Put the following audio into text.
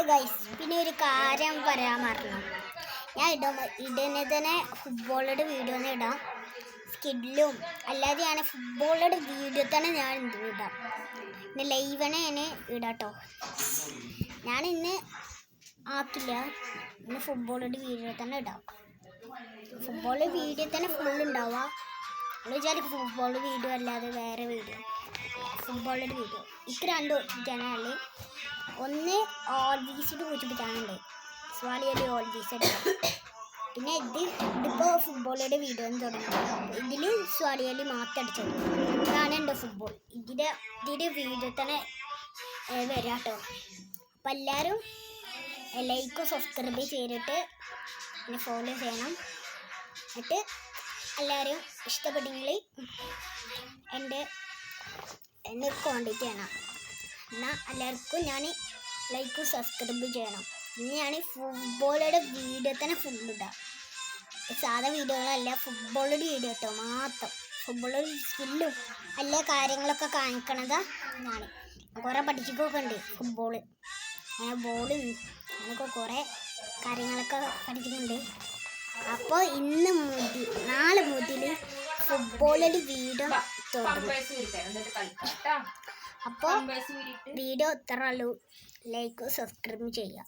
Guys, പിന്നെ ഒരു കാര്യം പറയാൻ മറന്നു. ഞാൻ ഇടുന്നതിനെ ഫുട്ബോളുടെ വീഡിയോ തന്നെ ഇടാം, സ്കിഡിലും അല്ലാതെയാണ് ഫുട്ബോളുടെ വീഡിയോ തന്നെ ഞാൻ ഇടാം. പിന്നെ ലൈവനെ ഞാൻ ഇടാട്ടോ. ഞാൻ ഇന്ന് ആക്കില്ല, ഇന്ന് ഫുട്ബോളുടെ വീഡിയോ തന്നെ ഇടാം. ഫുട്ബോളിൻ്റെ വീഡിയോ തന്നെ ഫുൾ ഉണ്ടാവുക. നമ്മൾ വിചാരിക്കും ഫുട്ബോൾ വീഡിയോ അല്ലാതെ വേറെ വീഡിയോ. ഫുട്ബോളിൻ്റെ വീഡിയോ ഇത്ര രണ്ട് ചാനലിൽ ഒന്ന് ഓൾവീസിട്ട് കുറിച്ചിട്ട് ചാനലുണ്ട്, സ്വാലിയലി ഓൾവീസിട്ട്. പിന്നെ ഇതിപ്പോൾ ഫുട്ബോളുടെ വീഡിയോ എന്ന് തുടങ്ങി. ഇതിൽ സ്വാലിയലി മാത്രം അടിച്ചത് ഇതാണ് എൻ്റെ ഫുട്ബോൾ. ഇതിൻ്റെ വീഡിയോ തന്നെ വരാം കേട്ടോ. അപ്പം എല്ലാവരും ലൈക്കും സബ്സ്ക്രൈബ് ചെയ്തിട്ട് എന്നെ ഫോളോ ചെയ്യണം. എന്നിട്ട് എല്ലാവരും ഇഷ്ടപ്പെട്ടെങ്കിൽ എന്നെ കോണ്ടാക്ട് ചെയ്യണം. എന്നാൽ എല്ലാവർക്കും ഞാൻ ലൈക്കും സബ്സ്ക്രൈബ് ചെയ്യണം. ഇനി ഞാൻ ഫുട്ബോളുടെ വീഡിയോ തന്നെ ഫുള്ളിടാം. സാധാ വീഡിയോകളല്ല, ഫുട്ബോളുടെ വീഡിയോ കേട്ടോ മാത്രം. ഫുട്ബോളുടെ സ്കില്ലും എല്ലാ കാര്യങ്ങളൊക്കെ കാണിക്കണതാ. ഞാൻ കുറേ പഠിച്ചിട്ടൊക്കെ ഉണ്ട് ഫുട്ബോള്, ബോളും അങ്ങനെയൊക്കെ കുറേ കാര്യങ്ങളൊക്കെ പഠിക്കുന്നുണ്ട്. അപ്പോൾ നാളെ മുതൽ ഫുട്ബോളിൽ വീഡിയോ തുടങ്ങും. അപ്പോൾ വീഡിയോ ഇത്ര ഉള്ളൂ. ലൈക്ക് സബ്സ്ക്രൈബ് ചെയ്യുക.